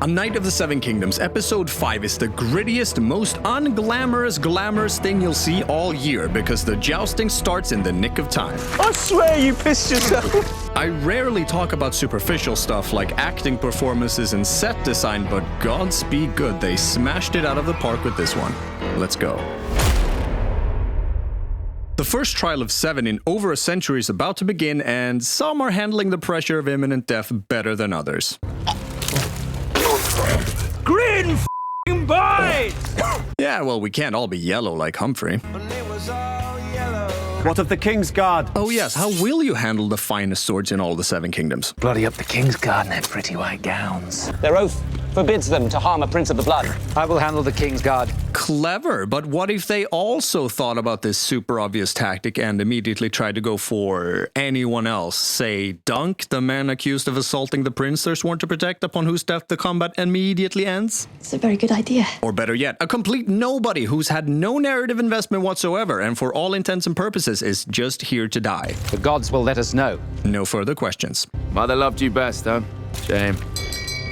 A Knight of the Seven Kingdoms, Episode 5 is the grittiest, most glamorous thing you'll see all year because the jousting starts in the nick of time. I swear you pissed yourself. I rarely talk about superficial stuff like acting performances and set design, but Godspeed good, they smashed it out of the park with this one. Let's go. The first trial of 7 in over a century is about to begin, and some are handling the pressure of imminent death better than others. Green f***ing boys! Yeah, well, we can't all be yellow like Humphrey. What of the King's Guard? Oh yes, how will you handle the finest swords in all the 7 kingdoms? Bloody up the King's Guard in their pretty white gowns. Their oath forbids them to harm a Prince of the Blood. I will handle the King's Guard. Clever, but what if they also thought about this super obvious tactic and immediately tried to go for anyone else? Say, Dunk, the man accused of assaulting the prince they're sworn to protect, upon whose death the combat immediately ends? It's a very good idea. Or better yet, a complete nobody who's had no narrative investment whatsoever and for all intents and purposes is just here to die. The gods will let us know. No further questions. Mother loved you best, huh? Shame.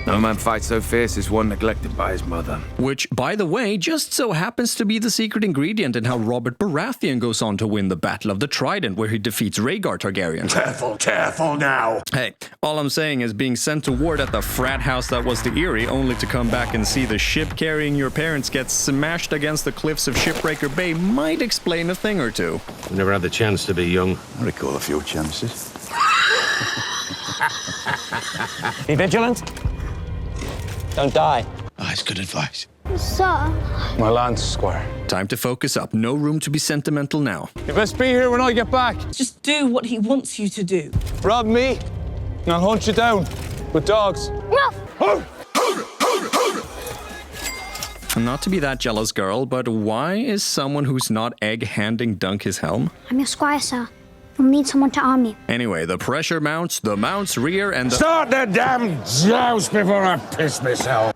No man fights so fierce as one neglected by his mother. Which, by the way, just so happens to be the secret ingredient in how Robert Baratheon goes on to win the Battle of the Trident, where he defeats Rhaegar Targaryen. Careful now. Hey, all I'm saying is being sent to ward at the frat house that was the Eyrie, only to come back and see the ship carrying your parents get smashed against the cliffs of Shipbreaker Bay might explain a thing or two. We never had the chance to be young. I recall a few chances. Be vigilant. Don't die. That's good advice. Sir. My lance, Squire. Time to focus up. No room to be sentimental now. You best be here when I get back. Just do what he wants you to do. Rob me, and I'll hunt you down with dogs. Not to be that jealous, girl, but why is someone who's not egg-handing Dunk his helm? I'm your squire, sir. You'll need someone to arm me. Anyway, the pressure mounts, the mounts rear, and the... Start the damn joust before I piss myself.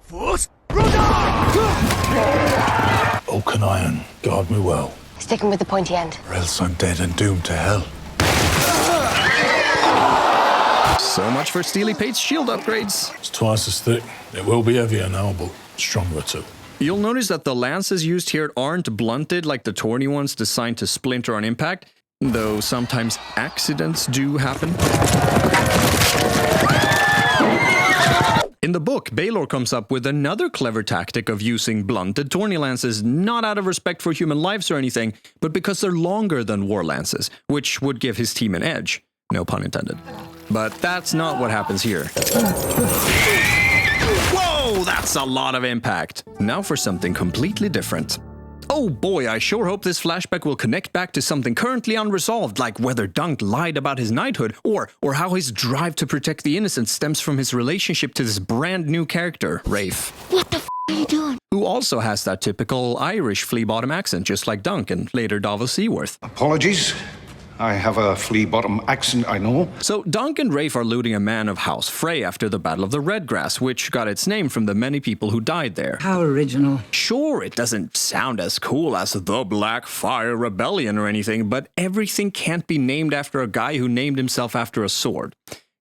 Oaken iron, guard me well, Sticking with the pointy end. or else I'm dead and doomed to hell. So much for Steely Pate's shield upgrades. It's twice as thick. It will be heavier now, but stronger too. You'll notice that the lances used here aren't blunted like the tourney ones designed to splinter on impact, though sometimes accidents do happen. In the book, Baelor comes up with another clever tactic of using blunted tourney lances, not out of respect for human lives or anything, but because they're longer than war lances, which would give his team an edge. No pun intended. But that's not what happens here. Whoa, that's a lot of impact. Now for something completely different. Oh boy, I sure hope this flashback will connect back to something currently unresolved, like whether Dunk lied about his knighthood, or how his drive to protect the innocent stems from his relationship to this brand new character, Rafe. What the f*** are you doing? Who also has that typical Irish flea-bottom accent, just like Dunk and later Davos Seaworth. Apologies. I have a flea-bottom accent, I know. So Dunk and Rafe are looting a man of House Frey after the Battle of the Redgrass, which got its name from the many people who died there. How original. Sure, it doesn't sound as cool as the Black Fire Rebellion or anything, but everything can't be named after a guy who named himself after a sword.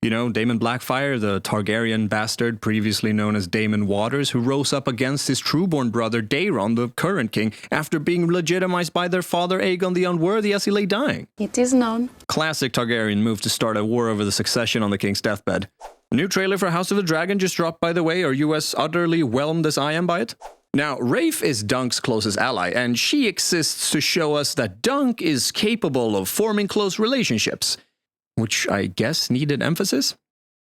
You know, Daemon Blackfire, the Targaryen bastard previously known as Daemon Waters, who rose up against his trueborn brother Daeron, the current king, after being legitimized by their father Aegon the Unworthy as he lay dying. It is known. Classic Targaryen move to start a war over the succession on the king's deathbed. New trailer for House of the Dragon just dropped, by the way. Are you as utterly whelmed as I am by it? Now, Rafe is Dunk's closest ally, and she exists to show us that Dunk is capable of forming close relationships. Which I guess needed emphasis.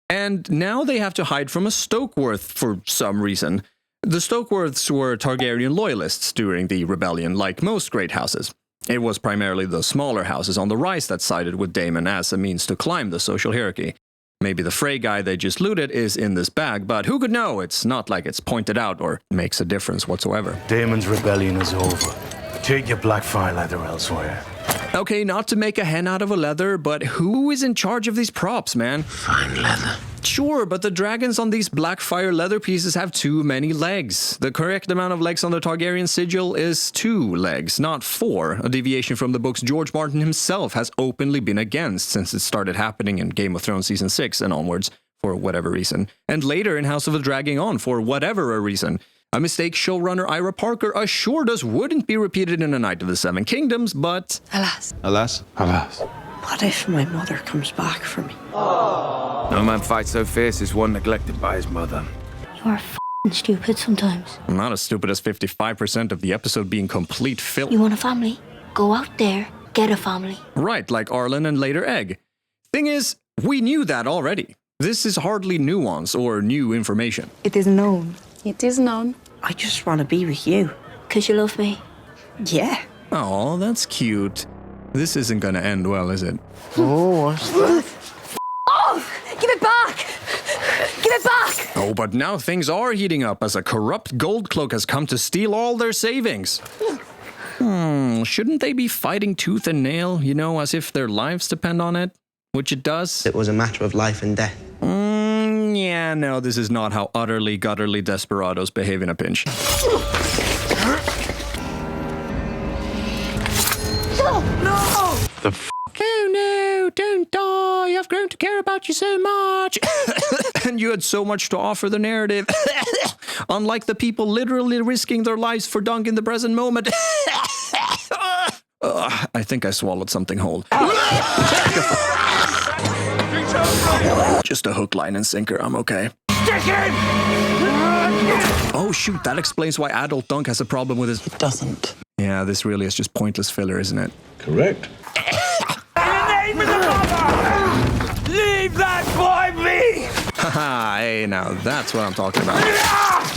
And now they have to hide from a Stokeworth for some reason. The Stokeworths were Targaryen loyalists during the rebellion, like most great houses. It was primarily the smaller houses on the rise that sided with Daemon as a means to climb the social hierarchy. Maybe the Frey guy they just looted is in this bag, but who could know? It's not like it's pointed out or makes a difference whatsoever. Daemon's rebellion is over. Take your black fire leather elsewhere. Okay, not to make a hen out of a leather, but who is in charge of these props, man? Fine leather. Sure, but the dragons on these Blackfire leather pieces have too many legs. The correct amount of legs on the Targaryen sigil is 2 legs, not 4, a deviation from the books George Martin himself has openly been against since it started happening in Game of Thrones Season 6 and onwards, for whatever reason, and later in House of the Dragging On for whatever a reason. A mistake showrunner Ira Parker assured us wouldn't be repeated in A Night of the Seven Kingdoms, but... Alas. Alas. Alas. What if my mother comes back for me? No man fights so fierce as one neglected by his mother. You are f***ing stupid sometimes. I'm not as stupid as 55% of the episode being complete filth. You want a family? Go out there, get a family. Right, like Arlan and later Egg. Thing is, we knew that already. This is hardly nuance or new information. It is known. It is known. I just want to be with you. 'Cause you love me. Yeah. Oh, that's cute. This isn't gonna end well, is it? Oh, what's that? Oh! Give it back! Give it back! Oh, but now things are heating up as a corrupt gold cloak has come to steal all their savings. Shouldn't they be fighting tooth and nail, you know, as if their lives depend on it? Which it does. It was a matter of life and death. Yeah, no, this is not how utterly, gutterly desperados behave in a pinch. The f***? Oh no, don't die, I've grown to care about you so much. And you had so much to offer the narrative. Unlike the people literally risking their lives for Dunk in the present moment. I think I swallowed something whole. Just a hook, line, and sinker, I'm okay. Oh shoot, that explains why adult Dunk has a problem with his... It doesn't. Yeah, this really is just pointless filler, isn't it? Correct. Leave that boy be! Haha, hey, now that's what I'm talking about.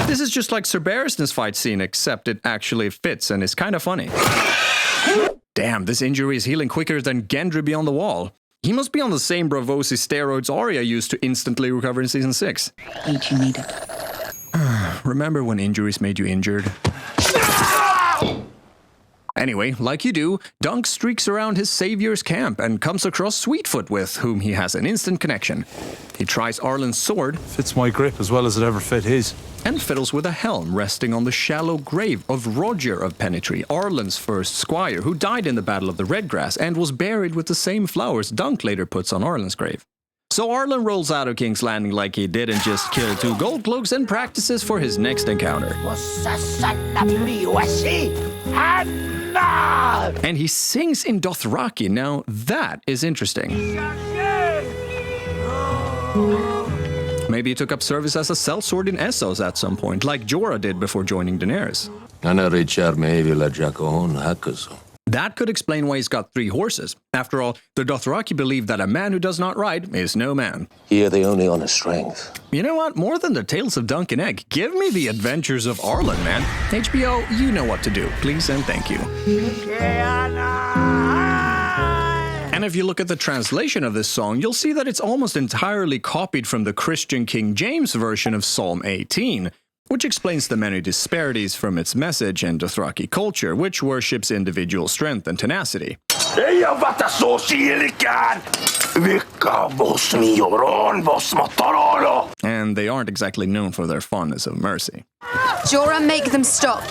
This is just like Sir Barristan's fight scene, except it actually fits and is kind of funny. Damn, this injury is healing quicker than Gendry beyond the wall. He must be on the same Bravosi steroids Arya used to instantly recover in Season 6. Ain't you need it? Remember when injuries made you injured? Anyway, like you do, Dunk streaks around his savior's camp and comes across Sweetfoot, with whom he has an instant connection. He tries Arlan's sword, Fits my grip as well as it ever fit his. and fiddles with a helm resting on the shallow grave of Roger of Penetry, Arlan's first squire, who died in the Battle of the Redgrass and was buried with the same flowers Dunk later puts on Arlan's grave. So Arlan rolls out of King's Landing like he didn't just kill 2 gold cloaks and practices for his next encounter. And he sings in Dothraki. Now, that is interesting. Maybe he took up service as a sellsword in Essos at some point, like Jorah did before joining Daenerys. That could explain why he's got 3 horses. After all, the Dothraki believe that a man who does not ride is no man. Here they only on his strength. You know what? More than the tales of Dunk and Egg, give me the adventures of Arlan, man. HBO, you know what to do. Please and thank you. And if you look at the translation of this song, you'll see that it's almost entirely copied from the Christian King James version of Psalm 18, which explains the many disparities from its message and Dothraki culture, which worships individual strength and tenacity. And they aren't exactly known for their fondness of mercy. Jorah, make them stop.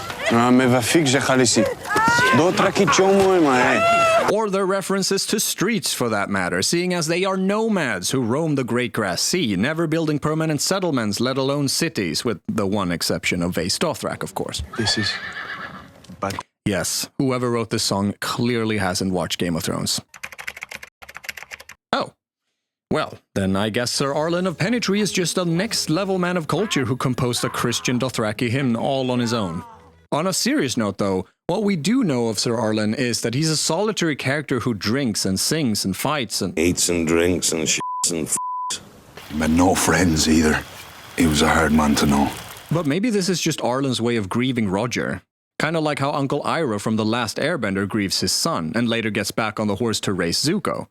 Or their references to streets, for that matter, seeing as they are nomads who roam the Great Grass Sea, never building permanent settlements, let alone cities, with the one exception of Vaes Dothrak, of course. This is bad. Yes, whoever wrote this song clearly hasn't watched Game of Thrones. Oh. Well, then I guess Sir Arlan of Penetry is just a next-level man of culture who composed a Christian Dothraki hymn all on his own. On a serious note, though, what we do know of Sir Arlan is that he's a solitary character who drinks and sings and fights and... Eats and drinks and shits and f***s. He had no friends either. He was a hard man to know. But maybe this is just Arlan's way of grieving Roger. Kind of like how Uncle Iroh from The Last Airbender grieves his son and later gets back on the horse to race Zuko.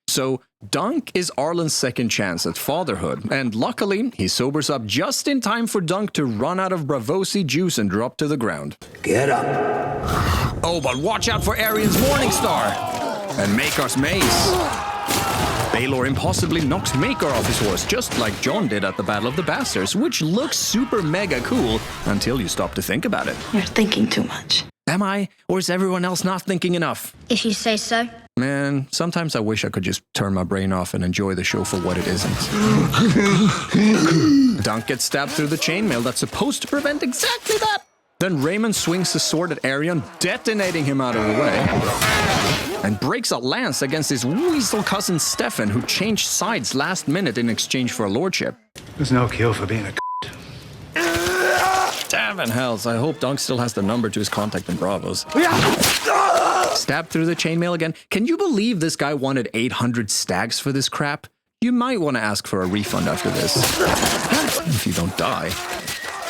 So, Dunk is Arlan's second chance at fatherhood, and luckily, he sobers up just in time for Dunk to run out of Bravosi juice and drop to the ground. Get up. Oh, but watch out for Arian's Morningstar! And Makar's mace. Baelor impossibly knocks Makar off his horse, just like Jon did at the Battle of the Bastards, which looks super mega cool until you stop to think about it. You're thinking too much. Am I? Or is everyone else not thinking enough? If you say so. Man, sometimes I wish I could just turn my brain off and enjoy the show for what it isn't. Dunk gets stabbed through the chainmail that's supposed to prevent exactly that. Then Raymond swings his sword at Arion, detonating him out of the way, and breaks a lance against his weasel cousin Stefan, who changed sides last minute in exchange for a lordship. There's no cure for being a Damn in hells, I hope Dunk still has the number to his contact in Bravos. Stabbed through the chainmail again. Can you believe this guy wanted 800 stags for this crap? You might want to ask for a refund after this. If you don't die.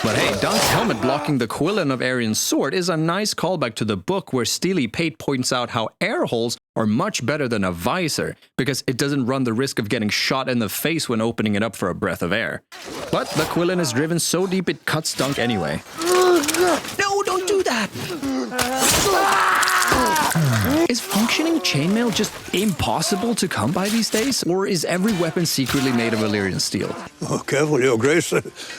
But hey, Dunk's helmet blocking the quillin of Arion's sword is a nice callback to the book where Steely Pate points out how air holes are much better than a visor because it doesn't run the risk of getting shot in the face when opening it up for a breath of air. But the quillin is driven so deep it cuts Dunk anyway. No, don't do that! Is functioning chainmail just impossible to come by these days? Or is every weapon secretly made of Valyrian steel? Oh, careful, Your Grace.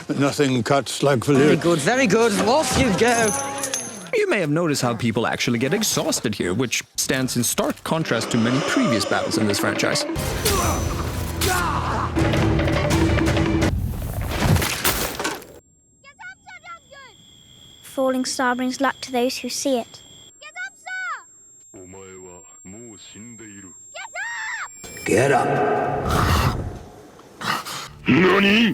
Nothing cuts like Valyrian. Very good. Off you go. You may have noticed how people actually get exhausted here, which stands in stark contrast to many previous battles in this franchise. Falling star brings luck to those who see it. Get up! NANI?!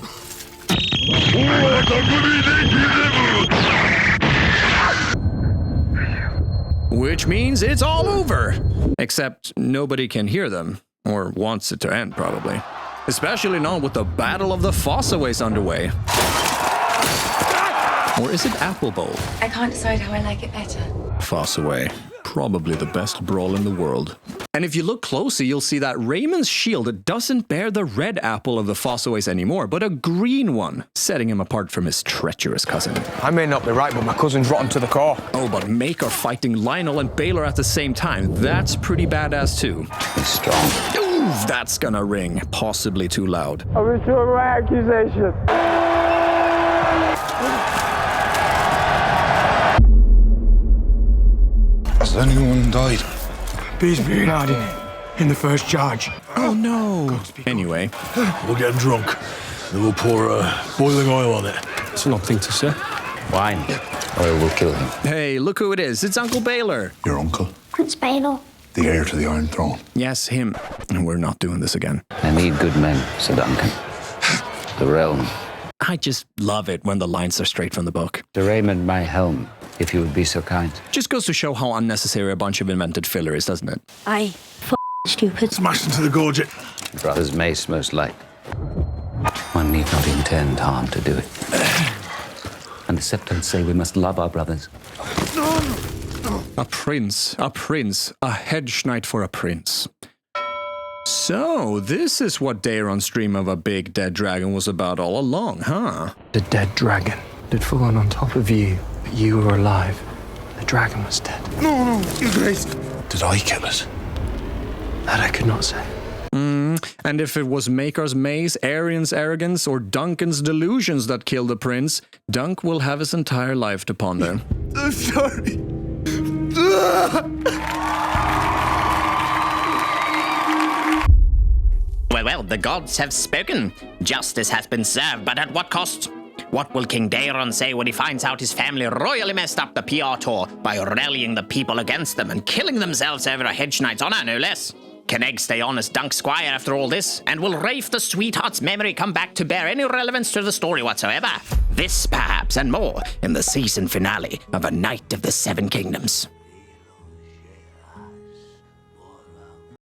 Which means it's all over! Except nobody can hear them, or wants it to end, probably. Especially not with the Battle of the Fossaways underway. Or is it Apple Bowl? I can't decide how I like it better. Fossaway. Probably the best brawl in the world. And if you look closely, you'll see that Raymond's shield doesn't bear the red apple of the Fossaways anymore, but a green one, setting him apart from his treacherous cousin. I may not be right, but my cousin's rotten to the core. Oh, but Mokka fighting Lionel and Baylor at the same time, that's pretty badass too. He's strong. Ooh, that's gonna ring, possibly too loud. I withdraw my accusation. Has anyone died? Bees being hard in the first charge. Oh no. Anyway. We'll get drunk. Then we'll pour boiling oil on it. It's an odd thing to say. Wine. Oil will kill him. Hey, look who it is. It's Uncle Baylor. Your uncle? Prince Baylor. The heir to the Iron Throne. Yes, him. We're not doing this again. I need good men, Sir Duncan. The realm. I just love it when the lines are straight from the book. Sir Raymond, my helm, if you would be so kind. Just goes to show how unnecessary a bunch of invented filler is, doesn't it? Aye. Stupid. Smashed into the gorget. Brother's mace, most like. One need not intend harm to do it. And the Septons say we must love our brothers. A prince, a hedge knight for a prince. So, this is what Daeron's dream of a big dead dragon was about all along, huh? The dead dragon had fallen on top of you, but you were alive. The dragon was dead. No, Your Grace. Did I kill it? That I could not say. And if it was Maker's maze, Arion's arrogance, or Duncan's delusions that killed the prince, Dunk will have his entire life to ponder. I'm sorry. Well, the gods have spoken. Justice has been served, but at what cost? What will King Daeron say when he finds out his family royally messed up the PR tour by rallying the people against them and killing themselves over a hedge knight's honor, no less? Can Egg stay on as Dunk Squire after all this? And will Rafe the sweetheart's memory come back to bear any relevance to the story whatsoever? This, perhaps, and more in the season finale of A Knight of the Seven Kingdoms.